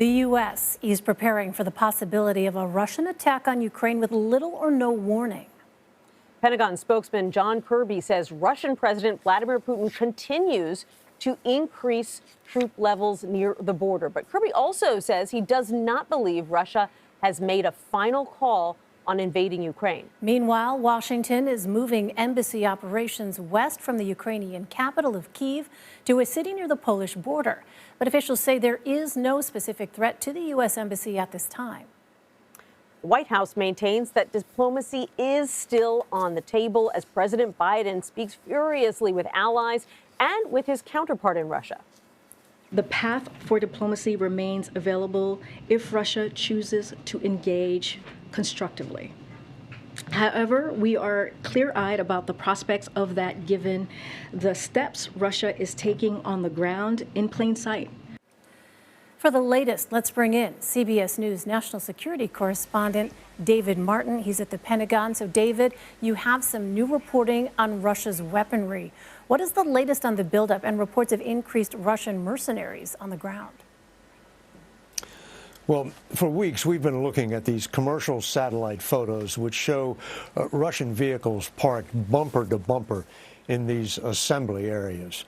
The U.S. is preparing for the possibility of a Russian attack on Ukraine with little or no warning. Pentagon spokesman John Kirby says Russian President Vladimir Putin continues to increase troop levels near the border. But Kirby also says he does not believe Russia has made a final call on invading Ukraine. Meanwhile, Washington is moving embassy operations west from the Ukrainian capital of Kyiv to a city near the Polish border. But officials say there is no specific threat to the U.S. embassy at this time. The White House maintains that diplomacy is still on the table as President Biden speaks furiously with allies and with his counterpart in Russia. The path for diplomacy remains available if Russia chooses to engage constructively. However, we are clear-eyed about the prospects of that given the steps Russia is taking on the ground in plain sight. For the latest, let's bring in CBS News national security correspondent David Martin. He's at the Pentagon. So, David, you have some new reporting on Russia's weaponry. What is the latest on the buildup and reports of increased Russian mercenaries on the ground? Well, for weeks, we've been looking at these commercial satellite photos which show Russian vehicles parked bumper to bumper in these assembly areas.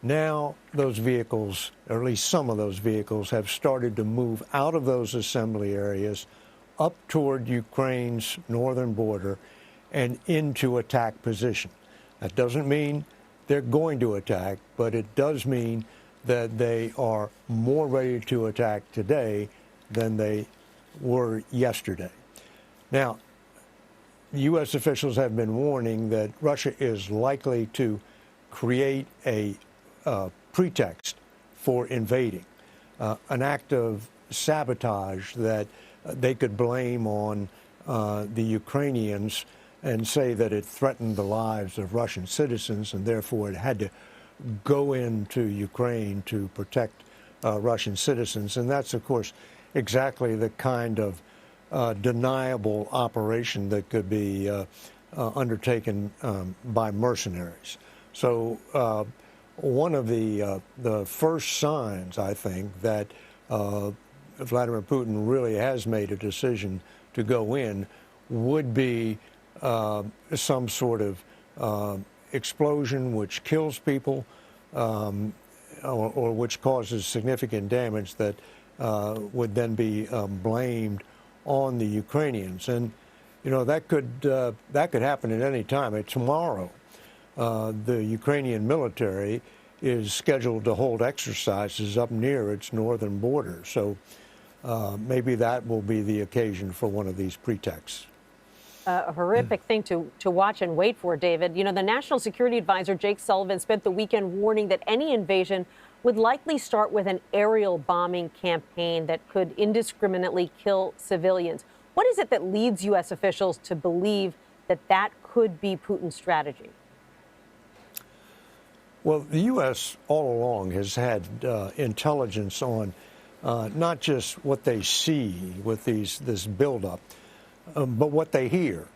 Now those vehicles, or at least some of those vehicles, have started to move out of those assembly areas up toward Ukraine's northern border and into attack position. That doesn't mean they're going to attack, but it does mean that they are more ready to attack today than they were yesterday. Now, U.S. officials have been warning that Russia is likely to create a pretext for invading, an act of sabotage that they could blame on the Ukrainians and say that it threatened the lives of Russian citizens and therefore it had to go into Ukraine to protect Russian citizens. And that's, of course, exactly the kind of deniable operation that could be undertaken by mercenaries. So one of the first signs, I think, that Vladimir Putin really has made a decision to go in would be some sort of explosion which kills people or which causes significant damage that would then be blamed on the Ukrainians. And, you know, that could happen at any time. Tomorrow, the Ukrainian military is scheduled to hold exercises up near its northern border. So maybe that will be the occasion for one of these pretexts. A horrific thing to watch and wait for, David. You know, the National Security Advisor, Jake Sullivan, spent the weekend warning that any invasion would likely start with an aerial bombing campaign that could indiscriminately kill civilians. What is it that leads U.S. officials to believe that that could be Putin's strategy? Well, the U.S. all along has had intelligence on not just what they see with this buildup, but what they hear.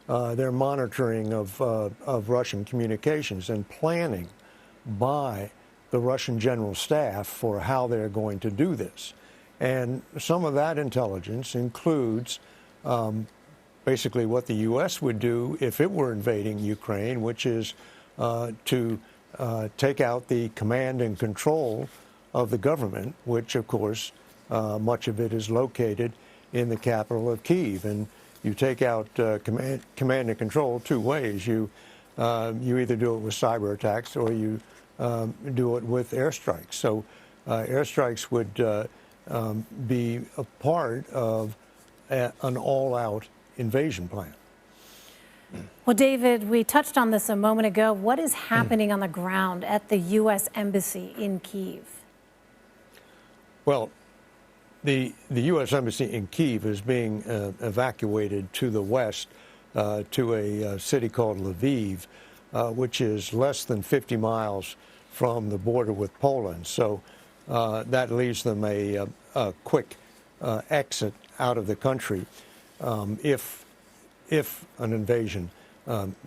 Their monitoring of Russian communications and planning by the Russian general staff for how they're going to do this. And some of that intelligence includes basically what the U.S. would do if it were invading Ukraine, which is to take out the command and control of the government, which, of course, much of it is located in the capital of Kyiv. And you take out command and control two ways. You either do it with cyber attacks or you do it with airstrikes. So airstrikes would be a part of an all-out invasion plan. Well, David, we touched on this a moment ago. What is happening on the ground at the U.S. Embassy in Kyiv? Well, the U.S. Embassy in Kyiv is being evacuated to the west to a city called Lviv, which is less than 50 miles from the border with Poland. So that leaves them a quick exit out of the country if an invasion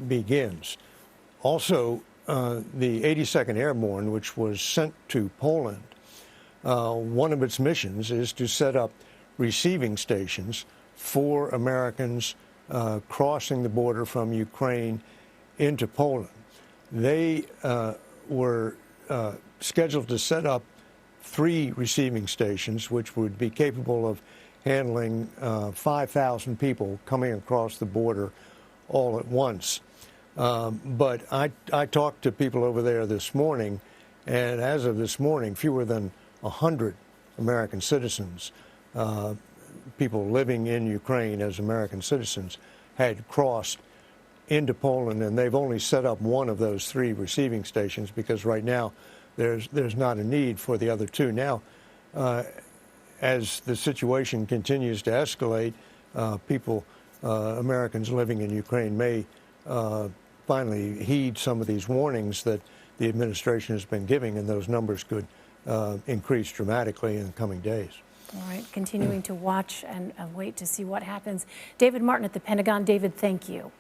begins. Also, the 82nd Airborne, which was sent to Poland one of its missions is to set up receiving stations for Americans crossing the border from Ukraine into Poland. They were scheduled to set up 3 receiving stations, which would be capable of handling 5,000 people coming across the border all at once. But I talked to people over there this morning, and as of this morning, fewer than 100 American citizens, people living in Ukraine as American citizens, had crossed into Poland, and they've only set up one of those 3 receiving stations because right now there's not a need for the other 2. Now, as the situation continues to escalate, Americans living in Ukraine may finally heed some of these warnings that the administration has been giving, and those numbers could increase dramatically in the coming days. All right, continuing to watch and wait to see what happens. David Martin at the Pentagon. David, thank you.